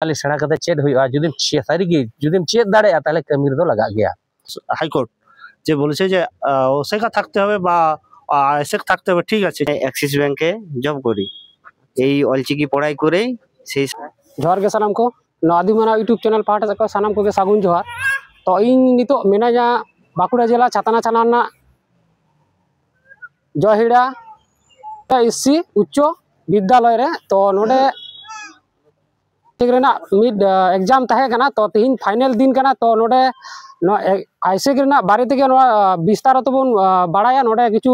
ताले सेना कते चेड हुआ जुदिम सारी गे जुदिम चेड दाड़े ताले कमी रे लगा गया হাইকোর্ট যে বলেছে যে শেখা থাকতে হবে বা শেখ থাকতে হবে, ঠিক আছে। অ্যাক্সিস ব্যাংকে জব করি, এই অলচিকি পড়াই করে সেই जोहार के सानाम को आदिमाना यूट्यूब चैनल पाहटा को सानाम को सागुन जोहार। तो इन नितो मेना बाकुड़ा जिला छातना छाना जहिड़ा एससी उच्च विद्यालय रे तो नोडे मिड एग्जाम तहे कना तो तीन फाइनल दिन कना तो नोडे आईसे बारे तेगे विस्तार तो बन बाड़ाया नोडे किछु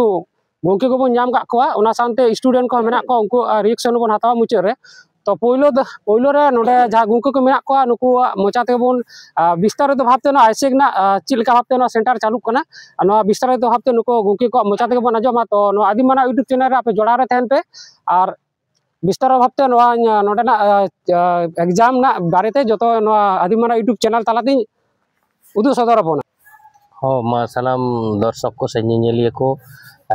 गोंके को बन नाम का कोआ ओना सानते स्टूडेंट को मेना को उनको रिएक्शन बन हतावा मुचे रे। तो पहिलो रे नोडे जहाँ गोंके को मेना को नुकु मोचा ते बन विस्तारित भावते ना आईसे ना चिलका भावते ना सेंटर चालू कना ना विस्तारित भावते नुकु गोंके को मोचा ते बन आजमा। तो नो आदिमाना यूट्यूब चैनल रे आपे जोड़ा रे तहन पे और विस्तार भावते नोडेना एग्जाम ना बारेते जो आदिमाना यूट्यूब चैनल तालाती उदू सदर बना हाँ मा सानाम दर्शक को सेनियलिए को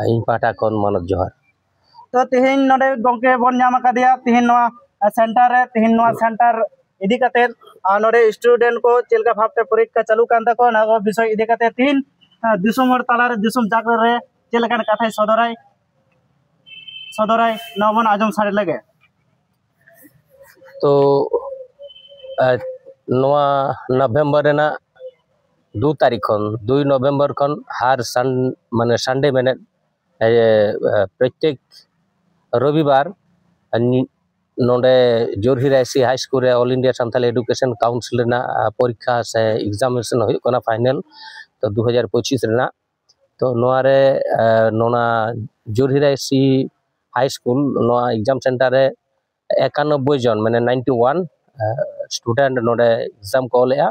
इन पाटा कोन मानक जोहार। तो तिहिन नोडे गोंके बन नाम कादिया तिहिन नोआ सेंटर रे तिहिन नोआ सेंटर इदी कते नोडे स्टूडेंट को चेलका भावते परीक्षा चालू कान तको ना विषय इदी कते तिहिन दिसुम हर ताला रे दिसुम जाकर रे चेलकान कथाय सदराय नबन आजम सारे लगे। तो नोआ नवंबर रेना 2 तारीख खन 2 नवंबर खन हर माने संडे मैंने प्रत्येक रविवार नोडे जोरहिरा एससी हाई स्कूल रे all India Santali education council रेना परीक्षा से एग्जामिनेशन हुई कना फाइनल तो 2025 रेना। तो नोआ रे नोना जोरहिरा एससी हाई स्कूल नोआ एग्जाम सेंटर रे 91 जन माने 91 स्टूडेंट नोडे एग्जाम को लेया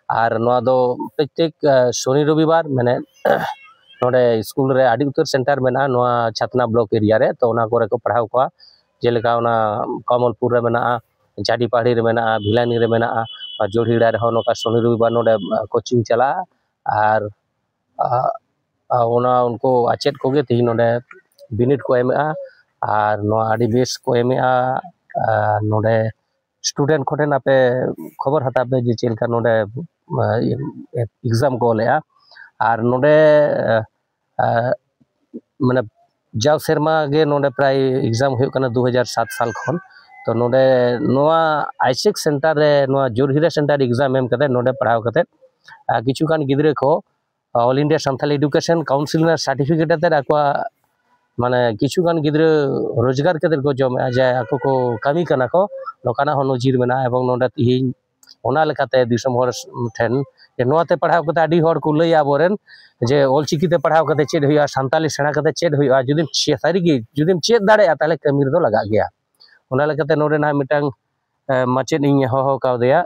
और नोआ दो प्रत्येक शनि रविवार माने नोडे स्कूल रे आडी उतर सेंटर मेना नोआ छातना ब्लॉक एरिया रे तो ओना कोरे को पढ़ाव को जेलेका ओना कमलपुर रे मेना जाडीपाड़ी रे मेना भिलानी रे मेना जोड़ीड़ा रे नोका शनि रविवार नोडे कोचिंग चला और ओना उनको आचेद कोगे ती नोडे बिनिट को एमेआ और नोआ आडी बेस को एमेआ नोडे स्टूडेंट खोटेन आपे खबर हता पे जे चेलका नोडे एग्जाम को लेया और नोडे माने जाव सेरमा गे नोडे प्राय एग्जाम हुई कना 2007 साल खन। तो नोडे नोआ आईसेक सेंटर रे नोआ जोरहिरा सेंटर एग्जाम एम कते नोडे पढ़ाव कते किछु कान गिद्रे को all India Santali education council ना सर्टिफिकेट ते आको माने किछु गान गिद्रे रोजगार कते को जमे जाय आको को कमी कना को नोकाना हो नजीर मेना एवं नोडे तिहिन ओना लेकाते दिसम हर ठेन नोआते पढ़ाव कते आडी हर को लई आबोरेन जे ऑलचिकीते पढ़ाव कते चेड हुआ सान्ताली सेना कते चेड हुआ जुदिम सारी गे जुदिम चेड दाड़े ताले कमी रे लगा गया ओना लेकाते नोडे ना मिटांग माचेद इन हो कावदेया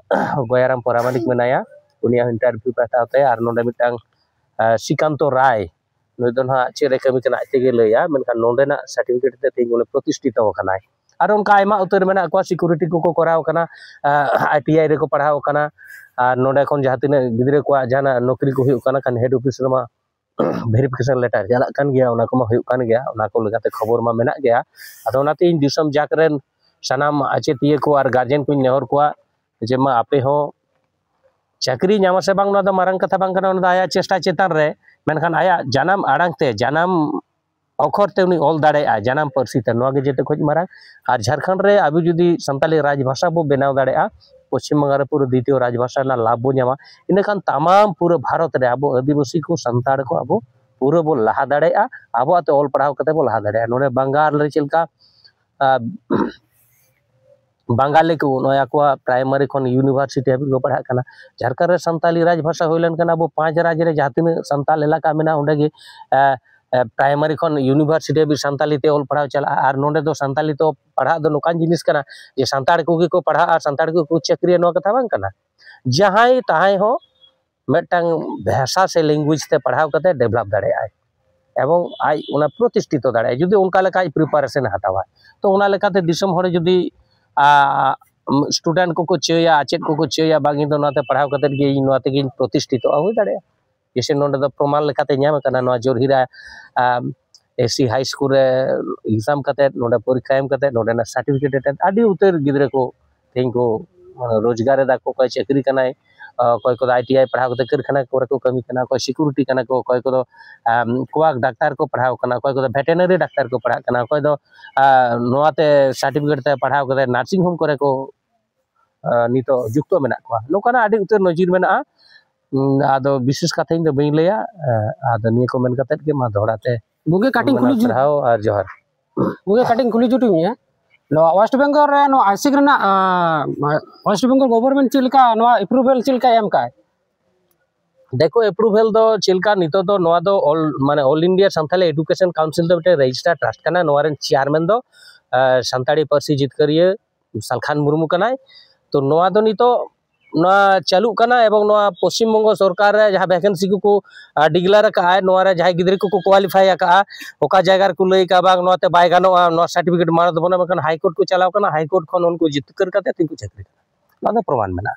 गयाराम परामानिक मेनाया उनिया इंटरव्यू पाताते और नोडे मिटांग श्रीकांतो राय नुई दो ना चेरे कमी कना आतेगे लैया मेनखान नोडेना सर्टिफिकेट ते तिंग उनी प्रतिष्ठित होकनाय और उनका आयमा उतर मेना को सिक्योरिटी को कराव कना आईटीआई रे को पढ़ाव कना और नोडे खन जहां तिना गिद्रे को जाना नौकरी को हुई कना खान हेड ऑफिस रमा वेरिफिकेशन लेटर जाला कान गया ओना को मा हुई कान गया ओना को लगाते खबर मा मेना गया अदो ओनाते इन दिसम जाकरेन सनाम आचेतिए को और गार्जियन को नेहर को जे मा आपे हो चाकरी नाम से बांग ना मारंग कथा बांग कना ओना आया चेष्टा चेतन रे मेनखान आया जानम आड़ांगते जानम अखर ते उनी ऑल दाड़ेआ जानम परसी ते नोगे जेते खोज मारंग और झारखंड रे अभी जुदी सान्ताली राजभाषा बो बेनाव दाड़ेआ पश्चिम बंगाल रे पूरा द्वितीय राजभाषा ना लाभ बो नामा इनखान तमाम पूरा भारत रे अब आदिवासी को संताड़ को अब पूरा बो लहा दाड़ेआ अब आते ऑल पढ़ाव कते बो लहा दाड़ेआ नोडे बंगाल रे चलका बंगाली को नया को प्राइमरी खन यूनिवर्सिटी हाबी को पढ़ा कना झारखंड रे सान्ताली राजभाषा होइलन कना अब 5 राज्य रे जहातिन सान्ताल इलाका मेना ओंडे गे प्राइमरी खन यूनिवर्सिटी भी सान्ताली ते ऑल पढ़ाव चला और नोडे दो सान्ताली तो पढ़ा दो नोकान जिनिस कना जे सान्ताड़ को पढ़ा और सान्ताड़ को चाकरी नो कथा बांग कना जहां ताहाय हो मेटांग भाषा से लैंग्वेज ते पढ़ाव कते डेवलप दाड़ेआय एवं आज उना प्रतिष्ठित दाड़ेआय जुदी उनका लेका प्रिपारेशन हतावा तो उना लेकाते दिसम हर जुदी स्टूडेंट को चेया आचेद को चेया बागी तो नाते पढ़ाव कते गे नोते गे प्रतिष्ठित हो दाड़े जैसे नोडे दो प्रमाण लेकाते न्याम कना नो जोरहिरा एससी हाई स्कूल रे एग्जाम कते नोडे परीक्षा एम कते नोडे ना सर्टिफिकेट आदि उतर गिद्रे को तें को रोजगार दा को कोई चाकरी कनाय कोई को ITI पढ़ाव कते कारखाना को को कमी कना कोई सिक्योरिटी कना को कोई को कुआक डाक्टर को पढ़ाव कना कोई को वेटरनरी डाक्टर को पढ़ा कना कोई दो नोआते सर्टिफिकेट ते पढ़ाव कते नर्सिंग होम करे को नितो जुक्तो मेना को नोकाना आदि उतर नजिर मेना आदो विशेष कथा इन दो बई लेया आदो निया को मेन कते के मा दोड़ाते बुगे कटिंग खुली जु पढ़ाव और जोहर बुगे कटिंग खुली जुटू मिया नो वेस्ट बेंगल रे नो आइसिक रना वेस्ट बेंगल गवर्नमेंट चिलका नो अप्रूवल चिलका एम का देखो अप्रूवल दो चिलका नितो दो नोआ दो ऑल माने all India Santhali education council दो बेटे रजिस्टर ट्रस्ट कना नोआ रेन चेयरमैन दो संताड़ी पारसी जितकरिया सालखान मुर्मू कनाय तो नोआ दो नितो नोआ चालू कना एवं नोआ पश्चिम बंग सरकार रे जहां वैकेंसी को डिक्लेयर का है नोआ रे जहां गिद्री को क्वालिफाई का ओका जगह को लई का बाग नोते बाय गानो नोआ सर्टिफिकेट मार दो बना बकन हाई कोर्ट को चलाव कना हाई कोर्ट खन उनको जितकर करते तिनको चाकरी कना नोदा प्रमाण मेना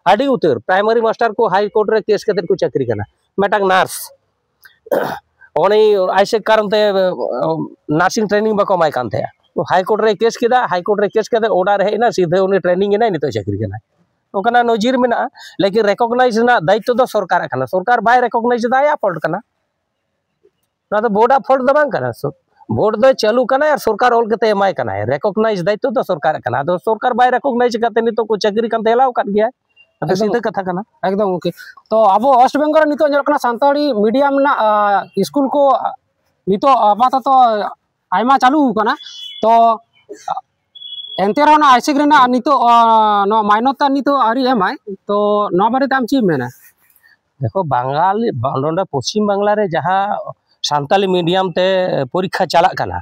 आडी उतर प्राइमरी मास्टर को हाई कोर्ट रे केस कते को चाकरी कना मेटांग नर्स ओनी आइसे कारण ते नर्सिंग ट्रेनिंग बको माय कान थे तो हाई कोर्ट रे केस केदा ऑर्डर है ना सीधे उनी ट्रेनिंग है नितो चाकरी कना ओकना नजिर मेना लेकिन रिकॉग्नाइज ना दायित्व दो सरकार कना सरकार बाय रिकॉग्नाइज दाया फॉल्ट कना ना तो बोर्ड फॉल्ट दबांग कना बोर्ड दो चालू कना और सरकार ऑल कते एमाय कना रिकॉग्नाइज दायित्व दो सरकार कना तो सरकार बाय रिकॉग्नाइज कते नितो को चाकरी कान तेलाव कर गया अबे सीधे कथा कना एकदम ओके तो अब वेस्ट बेंगल नितो जल कना सांताली मीडियम ना स्कूल को नितो आपाततो आयमा चालू कना तो एंते रहोना आइसिक रेना नितो नो माइनता नितो आरी एमाय तो नो बारे ताम ची मेना देखो बंगाल नोंडा पश्चिम बांग्ला रे जहां सांताली मीडियम ते परीक्षा चला कना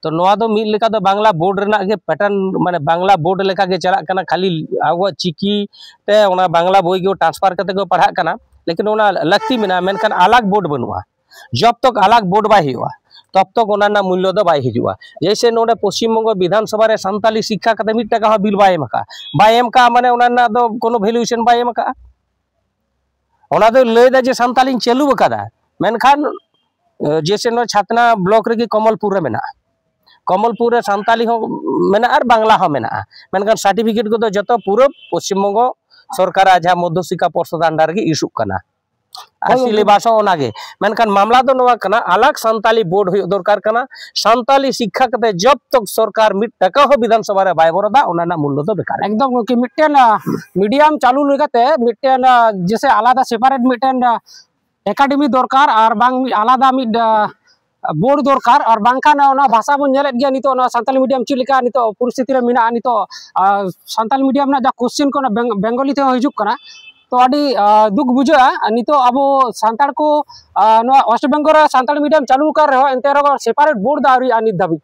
तो नोआ दो मिल लेका दो बांग्ला बोर्ड रेना के पैटर्न माने बांग्ला बोर्ड लेका के चला कना खाली आगो चिकी ते ओना बांग्ला बोई के ट्रांसफर करते को पढ़ा कना लेकिन ओना लगती मेना मेनखान अलग बोर्ड बनवा जब तक अलग बोर्ड बाय हुआ तब तक ओना मूल्य दो बाय हिजुआ जैसे नोडे पश्चिम बंग विधानसभा रे सांताली शिक्षा कते मिट टाका बिल बाय एम का माने ओना दो कोनो वैल्यूएशन बाय एम का ओना दो लय दा जे सांताली चालू बकादा मेनखान जैसे नो छातना ब्लॉक रे की कमलपुर रे मेना कमलपुर रे सांताली हो मेना और बांग्ला हो मेना मेनखान सर्टिफिकेट को दो जतो पूरा पश्चिम बंग सरकार आजा मध्य शिक्षा परिषद अंडर के इशू कना सिलेबस ओनागे मेनखान मामला दो नवा कना अलग सांताली बोर्ड हो दरकार कना सांताली शिक्षा कते जब तक सरकार मिट टका हो विधानसभा रे बाय बरदा ओना मूल्य दो बेकार एकदम कि मिटन मीडियम चालू लगाते मिटन जैसे आलादा सेपारेट मिटन एकेडमी दरकार और बांग आलादा मिट बोर्ड दरकार और बांखान ओना भाषा बन नेलेत गया नितो ओना सांताली मीडियम चिलिका नितो परिस्थिति रे मिना नितो सांताली मीडियम ना जा क्वेश्चन को बेंगली ते हिजुक कना तो अभी दुख बुझा नितो अब सांतार को वेस्ट बेंगल सांताली मीडियम चालू कर रहे हो एंते सेपारेट बोर्ड दावरी नित धाबी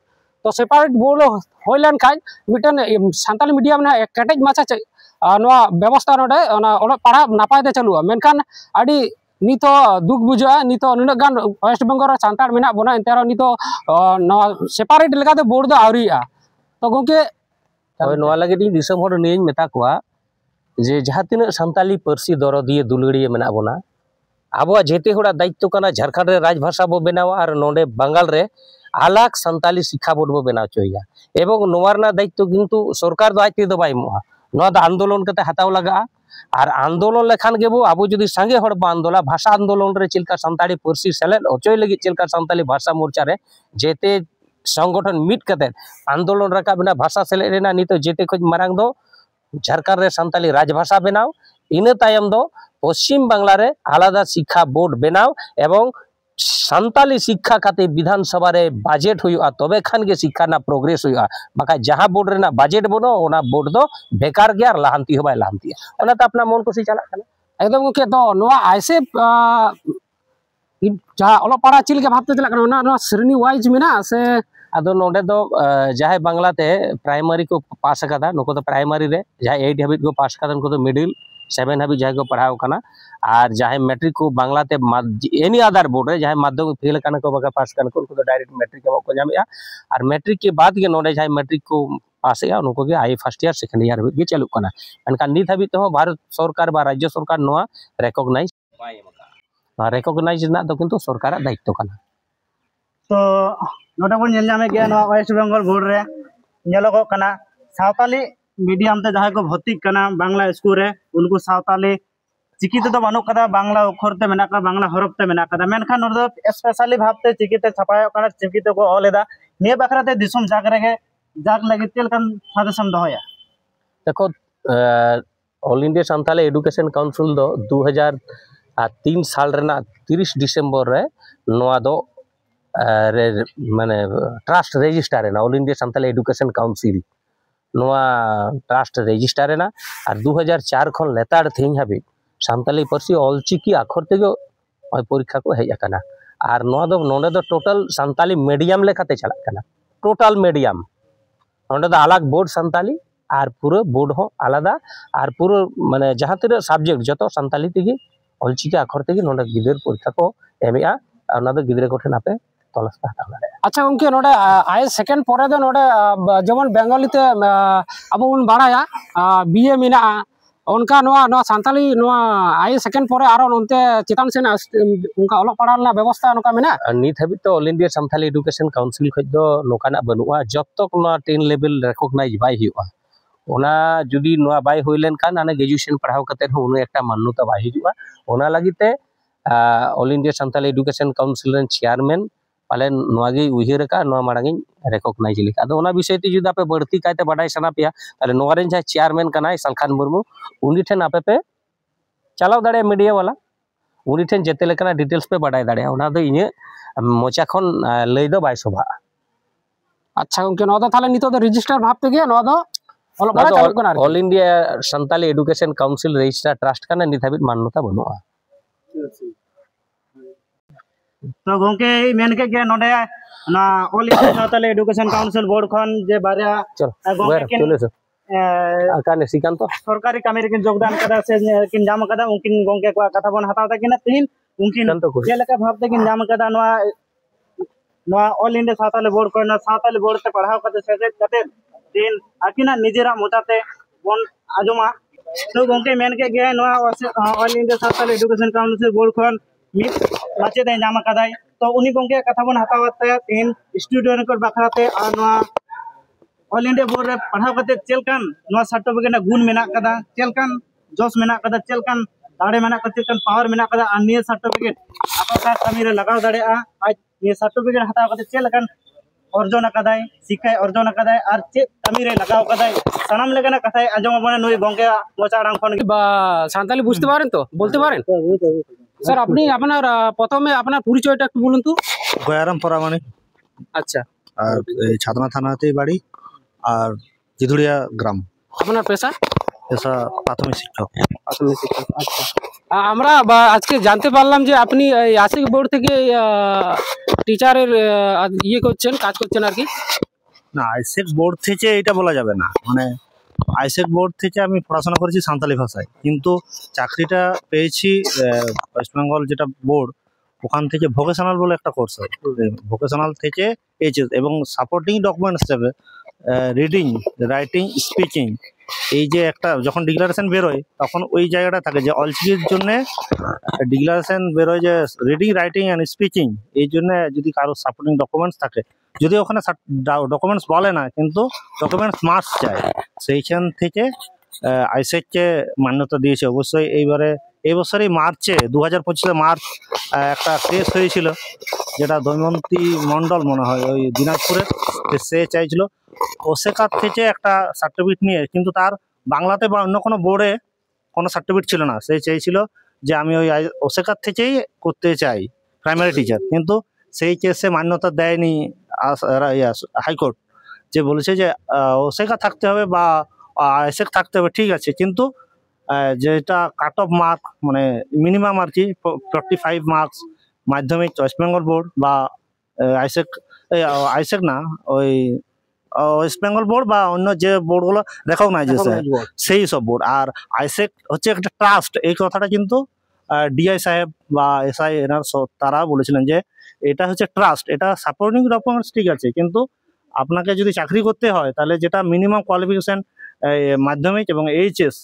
तो सेपारेट बोर्ड हो लेन खान मिटन सांताली मीडियम ना केटेज माछा व्यवस्था नोडे ओला पढ़ा नापाय ते चालू मेनखान अभी नितो दुख बुझा नितो नुना गान वेस्ट बेंगल सांतार मेना बना एंते नितो सेपारेट लेका ते बोर्ड दा आवरिया तो गोके तबे नोआ लगे दिसम होड़ नियन मेता कोआ जे जहाँ तीन सांताली पारसी दरदिए दुलगड़िए मेना बना अब जेते होड़ा दायित्व कना झारखंड रे राजभाषा बो बनावा और नोडे बंगाल रे अलग सांताली शिक्षा बोर्ड बो बनाव चोया एवं नोवारना दायित्व किंतु सरकार दो आइते दो बाय मोहा नोआ द आंदोलन कते हताव लगा और आंदोलन लेखान गेबो अब जदि संगे हड़ बा आंदोलन भाषा आंदोलन रे चिलका सांताली पारसी सेलेद अचोय लगी चिलका सांताली भाषा मोर्चा रे जेते संगठन मिट कते आंदोलन रका बिना भाषा सेलेद रेना नितो जेते खोज मारांग दो झारखंड रे सांताली राजभाषा बनाव इन तायम दो पश्चिम बांग्ला रे आलादा शिक्षा बोर्ड बनाव एवं सांताली शिक्षा खाते विधानसभा रे बजेट हुआ तबे खान के शिक्षा ना प्रोग्रेस हुआ बाका जहां बोर्ड रे ना बजेट बनो ओना बोर्ड दो बेकार गया लाहंती हो बाय लाहंती ओना तो अपना मन खुशी चला कना एकदम के तो नोआ आइसे जहां ओला पड़ा चिल के भाबते चला कना ओना श्रेणी वाइज मेना से आदो नोडे दो जहां बांग्ला ते प्राइमरी को पास कदा नको तो प्राइमरी रे जहां 8 हैबिट को पास कदा उनको तो मिडिल 7 हैबिट जहां को पढ़ाव कना और जहां मैट्रिक को बांग्ला ते एनी अदर बोर्ड रे जहां माध्यमिक फेल कना को बका पास कना उनको तो डायरेक्ट मैट्रिक को जामिया और मैट्रिक के बाद के नोडे जहां मैट्रिक को पास या उनको के आई फर्स्ट ईयर सेकंड ईयर भी चालू कना अनका नित हैबिट तो भारत सरकार बा राज्य सरकार नोआ रिकॉग्नाइज बाय एमका रिकॉग्नाइज ना तो किंतु सरकार दायित्व कना तो नोटे बन नेल जामे गया वेस्ट बेंगल बोर्ड रे नेलोगो कना सावताली मीडियम ते जहाँ को भर्ती करना बांग्ला स्कूल रे उनको सावताली चिकी ते तो बानुक कदा बांग्ला अक्षर ते मेना का बांग्ला हरफ ते मेना कदा मेनखान नोर स्पेशली भाबते चिकी ते छपायो कना चिकी ते को ऑलेदा ने बखरा ते दिसुम जाग रेगे जाग लगी तेल kan सदस्यम दोया देखो all India Santali education council दो 2003 साल रेना 30 डिसेम्बर रे नोआ दो माने ट्रस्ट रेजिस्टर रेना all India Santali education council नोआ ट्रस्ट रेजिस्टर रेना और 2004 खन लेतार थेन हाबि सान्ताली पार्सी ऑलचिकी अक्षर तेगे परीक्षा को हेज आकाना और नोआ दो नोडे दो टोटल सान्ताली मीडियम लेखाते चलाक काना टोटल मीडियम नोडे दो अलग बोर्ड सान्ताली और पूरा बोर्ड हो आलादा और पूरा माने जहाँ तीन सब्जेक्ट जो सान्ताली तेगे ऑलचिकी अक्षर तेगे नोडे गिदर परीक्षा को एमेआ और गिदरे को ठेन आपे तलाश हताव दाड़े। अच्छा उनके नोडे आय सेकेंड परे दो नोडे जेमन बेंगली ते अब उन बाड़ाया बीए मिना उनका नोआ सान्ताली नोआ आय सेकेंड परे आरो नोनते चितान सेन उनका ओलो पढ़ाना व्यवस्था नोका मेना नित हाबि तो all India Santali education council खज दो नोकाना बनुआ जब तक नोआ 10 लेवल रिकॉग्नाइज बाय हुआ ओना जुदी नोआ बाय होइलेन कान आने ग्रेजुएशन पढ़ाव कते हो उन एकटा मान्यता बाय हिजुआ ओना लागिते all India Santali education council रेन चेयरमैन पाले नोआगे उहिर का नोआ माड़ांगी रिकॉग्नाइज लेका अदो ओना विषय ते जुदा पे बढ़ती कायते बाडाय सना पेया ताले नोआ रेन जाय चेयरमैन कनाय सलखान मुर्मू उनी ठेन आपे पे चलाव दाड़े मीडिया वाला उनी ठेन जेते लेकना डिटेल्स पे बाडाय दाड़े ओना दो इने मोचा खन लई दो बाय सभा। अच्छा उनके नोआ दो थाले नितो दो रजिस्टर भाबते गे नोआ दो ओलो बड़ा चालू कना all India Santali education council register trust का नित हाबि मान्यता बनुआ। तो गोंके मेन के नोडे ना all India Santali education council board खन जे बारिया गोंके किन आकाने सिकांत सरकारी कामी रे किन योगदान कदा से किन जाम कदा उनकिन गोंके को कथा बन हतावता किन तीन उनकिन जे लेका भाबते किन जाम कदा नोआ ऑल इंडिया सान्ताली बोर्ड को ना सान्ताली बोर्ड ते पढ़ाव कते सेजेट कते दिन आकिना निजेरा मोताते बन आजमा तो गोंके मेन के गे नोआ all India Santali education council board खन मित माचे दे जाम कदाय तो उनी गोंके कथा बन हतावते तीन स्टूडेंट को बखराते और नोआ ऑल इंडिया बोर्ड रे पढ़ाव कते चेलकान नोआ सर्टिफिकेट गुण मेना कदा चेलकान जोश मेना कदा चेलकान दाड़े मेना कदा चेलकान पावर मेना कदा और निये सर्टिफिकेट आपका कामी रे लगाव दाड़े आज ये सर्टिफिकेट हताव कते चेलकान अर्जन कदाय शिक्षा अर्जन कदाय और चे कामी रे लगाव कदाय सानाम लेगना कथाय आजम बने नुई गोंके मोचाडांग खन सान्ताली बुझते पारेन तो बोलते पारेन सर अपनी আপনার প্রথমে আপনার পরিচয়টা একটু বলুন তো। গয়ারাম পরামানিক। আচ্ছা আর এই ছাতনা থানাতেই বাড়ি আর জিধুড়িয়া গ্রাম। আপনার পেশা? পেশা প্রাথমিক শিক্ষক। প্রাথমিক শিক্ষক আচ্ছা আমরা আজকে জানতে পারলাম যে আপনি এই আশিক বোর্ড থেকে টিচারের ইয়ে করছেন কাজ করছেন আর কি। না আইসেক বোর্ড থেকে এটা বলা যাবে না মানে আইসেক বোর্ড থেকে আমি পড়াশোনা করেছি সাঁওতালি ভাষায় কিন্তু চাকরিটা পেয়েছি ওয়েস্ট বেঙ্গল যেটা বোর্ড ওখান থেকে ভোকেশনাল বলে একটা কোর্স হয় ভোকেশনাল থেকে এইচএস এবং সাপোর্টিং ডকুমেন্টস হিসেবে রিডিং রাইটিং স্পিকিং এই যে একটা যখন ডিক্লারেশন বেরোয় তখন ওই জায়গাটা থাকে যে অলচিকির জন্য ডিক্লারেশন বেরোয় যে রিডিং রাইটিং অ্যান্ড স্পিকিং এই জন্য যদি কারো সাপোর্টিং ডকুমেন্টস থাকে যদি ওখানে ডকুমেন্টস বলে না কিন্তু ডকুমেন্টস মাস্ট চায় সেইখান থেকে আইসেককে মান্যতা দিয়েছে অবশ্যই এইবারে এই বছরই মার্চে 2025 মার্চ একটা কেস হয়েছিল যেটা দৈমন্তী মণ্ডল মনে হয় ওই দিনাজপুরের সে চাইছিল ওসেকার থেকে একটা সার্টিফিকেট নিয়ে কিন্তু তার বাংলাতে বা অন্য কোনো বোর্ডে কোনো সার্টিফিকেট ছিল না সে চেয়েছিল যে আমি ওই ওসেকার থেকেই করতে চাই প্রাইমারি টিচার কিন্তু সেই কেসে মান্যতা দেয়নি হাইকোর্ট যে বলেছে যে ওসেকা থাকতে হবে বা আইসেক থাকতে হবে ঠিক আছে কিন্তু যেটা কাট অফ মার্ক মানে মিনিমাম আর কি 45 মার্কস মাধ্যমিক ওয়েস্ট বেঙ্গল বোর্ড বা আইসেক আইসেক না ওই ওয়েস্ট বেঙ্গল বোর্ড বা অন্য যে বোর্ডগুলো রেকগনাইজ সেই সব বোর্ড আর আইসেক হচ্ছে একটা ট্রাস্ট এই কথাটা কিন্তু ডিআই সাহেব বা এসআই এনার তারা বলেছিলেন যে এটা হচ্ছে ট্রাস্ট এটা সাপোর্টিং ডকুমেন্টস ঠিক আছে কিন্তু আপনাকে যদি চাকরি করতে হয় তাহলে যেটা মিনিমাম কোয়ালিফিকেশন মাধ্যমিক এবং এইচএস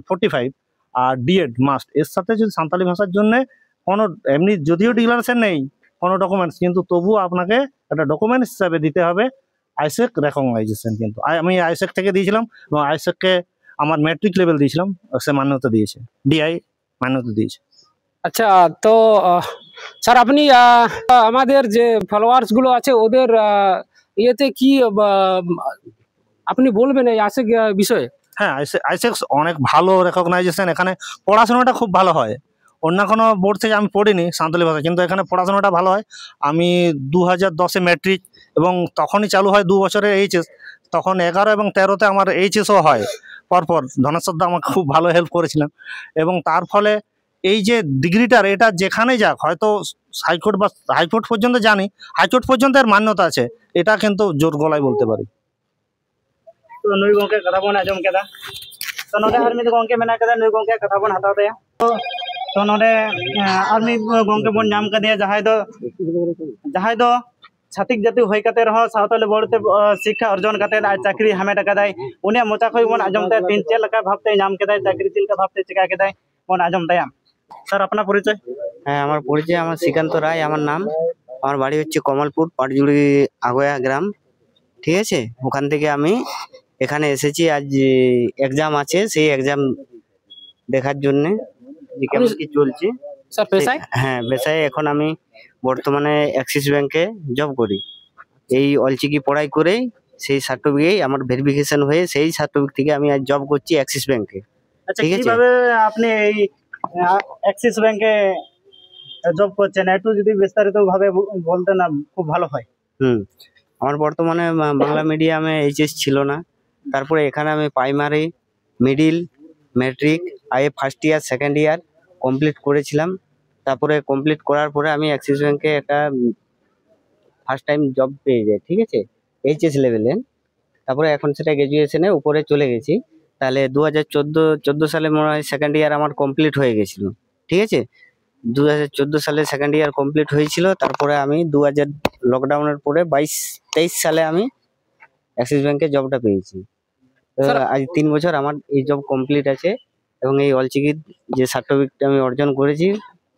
45 আর ডিএড মাস্ট এর সাথে যদি সাঁওতালি ভাষার জন্য কোনো এমনি যদিও ডিক্লারেশন নেই কোনো ডকুমেন্টস কিন্তু তবুও আপনাকে একটা ডকুমেন্টস হিসাবে দিতে হবে আইসেক রেকগনাইজেশন, কিন্তু আমি আইসেক থেকে দিয়েছিলাম এবং আইসেককে আমার ম্যাট্রিক লেভেল দিয়েছিলাম, সে মান্যতা দিয়েছে, ডিআই মান্যতা দিয়েছে। আচ্ছা, তো স্যার আপনি আমাদের যে ফলোয়ার্স গুলো আছে ওদের ইয়েতে কি আপনি বলবেন এই আইসেক বিষয়ে? হ্যাঁ, আইসেক অনেক ভালো রেকগনাইজেশন, এখানে পড়াশোনাটা খুব ভালো হয়। অন্য কোনো বোর্ড থেকে আমি পড়িনি সাঁওতালি ভাষা, কিন্তু এখানে পড়াশোনাটা ভালো হয়। আমি 2010-এ ম্যাট্রিক এবং তখনই চালু হয় 2 বছরের এইচএস, তখন 11 এবং 13-তে আমার এইচএসও হয় পরপর। ধনেশ্বর দা আমাকে খুব ভালো হেল্প করেছিলেন এবং তার ফলে এই যে ডিগ্রিটার এটা যেখানে যাক, হয়তো হাইকোর্ট বা হাইকোর্ট পর্যন্ত জানি, হাইকোর্ট পর্যন্ত এর মান্যতা আছে, এটা কিন্তু জোর গলায় বলতে পারি। तो नुई गोंके कथा बन आजम केदा तो नोडे आर मिद गोंके मेना केदा नुई गोंके कथा बन हताव दया तो नोडे आर मिद गोंके बन नाम कदिया जहाय दो छातिक जाति होय कते रह सावताली बोर्डते शिक्षा अर्जन कते आज चाकरी हमेट कदाय उनिया मोचा खय बन आजम ते तीन चेल लका भाबते नाम केदाय चाकरी चिलका भाबते चिका केदाय बन आजम दया सर अपना परिचय। হ্যাঁ, আমার পরিচয়, আমার শ্রীকান্ত রায় আমার নাম। আমার বাড়ি হচ্ছে কমলপুর পাটজুড়ি আগোয়া গ্রাম, ঠিক আছে। ওখান থেকে আমি এখানে এসেছি, আজ এক্সাম আছে, সেই এক্সাম দেখার জন্য যে কেমন কি চলছে। স্যার পেশায়? হ্যাঁ, পেশায় এখন আমি বর্তমানে অ্যাক্সিস ব্যাংকে জব করি। এই অলচিকি পড়াই করে সেই সার্টিফিকেট আমার ভেরিফিকেশন হয়ে সেই সার্টিফিকেট থেকে আমি আজ জব করছি অ্যাক্সিস ব্যাংকে। আচ্ছা, ঠিক আছে। কিভাবে আপনি এই অ্যাক্সিস ব্যাংকে জব করছেন একটু যদি বিস্তারিত ভাবে বলতে না খুব ভালো হয়। আমার বর্তমানে বাংলা মিডিয়ামে এইচএস ছিল না, তারপরে এখানে আমি primary, middle, matric, IA first year second year complete করেছিলাম। তারপরে কমপ্লিট করার পরে আমি অ্যাক্সিস ব্যাংকে একটা ফার্স্ট টাইম জব পেয়ে যাই, ঠিক আছে, এইচএস লেভেলে। তারপরে এখন সেটা গ্র্যাজুয়েশনে উপরে চলে গেছি। তাহলে 2014 সালে মনে হয় সেকেন্ড ইয়ার আমার কমপ্লিট হয়ে গেছিলো, ঠিক আছে। 2014 সালে সেকেন্ড ইয়ার কমপ্লিট হয়েছিল। তারপরে আমি 2000 লকডাউনের পরে 22-23 সালে আমি অ্যাক্সিস ব্যাংকে জবটা পেয়েছি। আজ 3 বছর আমার এই জব কমপ্লিট আছে এবং এই অলচিকির যে সার্টিফিকেট আমি অর্জন করেছি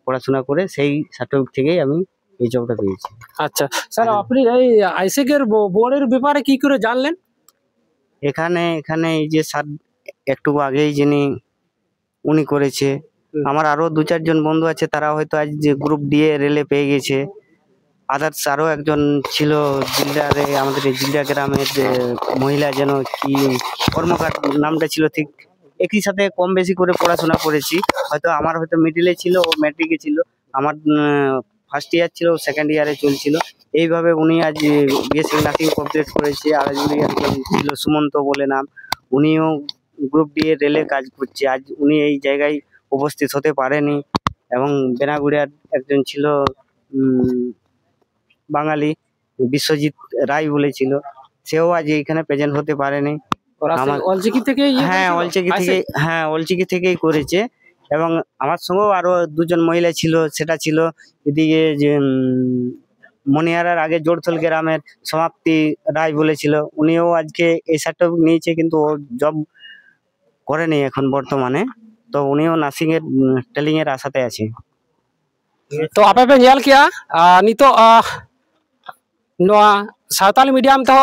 পড়াশোনা করে, সেই সার্টিফিকেট থেকেই আমি এই জবটা পেয়েছি। আচ্ছা স্যার, আপনি এই আইসেক এর বোর্ডের ব্যাপারে কি করে জানলেন? এখানে এই যে স্যার একটু আগেই যিনি উনি করেছে, আমার আরো 2-4 জন বন্ধু আছে, তারা হয়তো আজ যে গ্রুপ দিয়ে রেলে পেয়ে গেছে। আদার্স আরো একজন ছিল জিল্লারে, আমাদের জিল্লা গ্রামের মহিলা, যেন কি কর্মকার নামটা ছিল, ঠিক একই সাথে কম বেশি করে পড়াশোনা করেছি। হয়তো আমার হয়তো মিডিলে ছিল, ও ম্যাট্রিকে ছিল, আমার ফার্স্ট ইয়ার ছিল, সেকেন্ড ইয়ারে চলছিল। এইভাবে উনি আজ বিএসসি নার্সিং কমপ্লিট করেছে। আর একজন ছিল সুমন্ত বলে নাম, উনিও গ্রুপ দিয়ে রেলে কাজ করছে। আজ উনি এই জায়গায় উপস্থিত হতে পারেনি। এবং বেনাগুড়িয়ার একজন ছিল বাঙালি, বিশ্বজিৎ রায় বলেছিল, সেও আজ এখানে প্রেজেন্ট হতে পারেনি। অলচিকি থেকে? হ্যাঁ, অলচিকি থেকেই করেছে। এবং আমার সঙ্গেও আরো 2 জন মহিলা ছিল, সেটা ছিল এদিকে যে মনিহারার আগে জোড়থল গ্রামের সমাপ্তি রায় বলেছিল, উনিও আজকে এই সার্টিফিকেট নিয়েছে, কিন্তু ও জব করেনি এখন বর্তমানে। तो उन्हीं नार्सिंग टेलिंग आशाते आछे। तो आपे पे नेल किया नितो सावताली मीडियम तो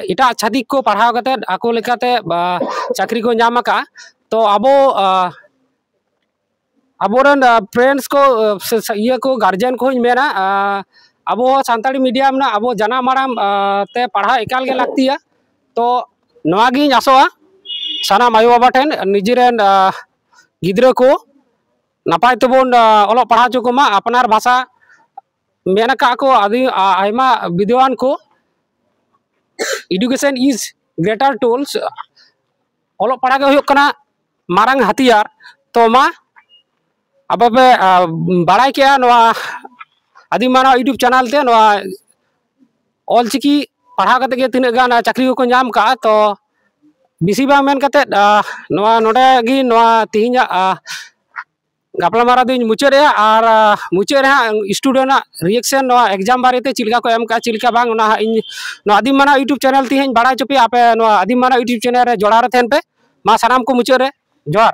इटा छादिक को पढ़ाव कते आको लेकाते चाकरी को नाम का। तो अबो अबोरन फ्रेंड्स को ये को गार्जियन को मेना अबो सानताली मीडियम ना अबो जना माराम ते पढ़ा एकाल के लगती है। तो नवागी आसोआ साना मायो बाबा ठेन निजेरेन गिद्रा को नापाय तबन ओलो पढ़ा चुकोमा अपनार भाषा मेना का को आदि आयमा विद्वान को एडुकेशन इज ग्रेटर टूल्स ओलो पढ़ा के हुयो कना मारंग हथियार। तो मा अब पे बड़ाई किया नवा आदि माना यूट्यूब चैनल ते नवा ऑलचिकी पढ़ा करते के तीन गाना चाकरी को नाम का। तो बिसी बा मेन करते नवा नोडे गी नवा तिहिना गापला मारा दिन मुचारे और मुचारे स्टूडेंट रिएक्शन नवा एग्जाम बारे ते चिलका को एम का चिलका बांग ना इन नवा आदि माना यूट्यूब चैनल तिहिन बड़ा चपी आपे नवा आदि माना यूट्यूब चैनल रे जोड़ा रे थेन पे मा सानाम को मुचारे जोहार।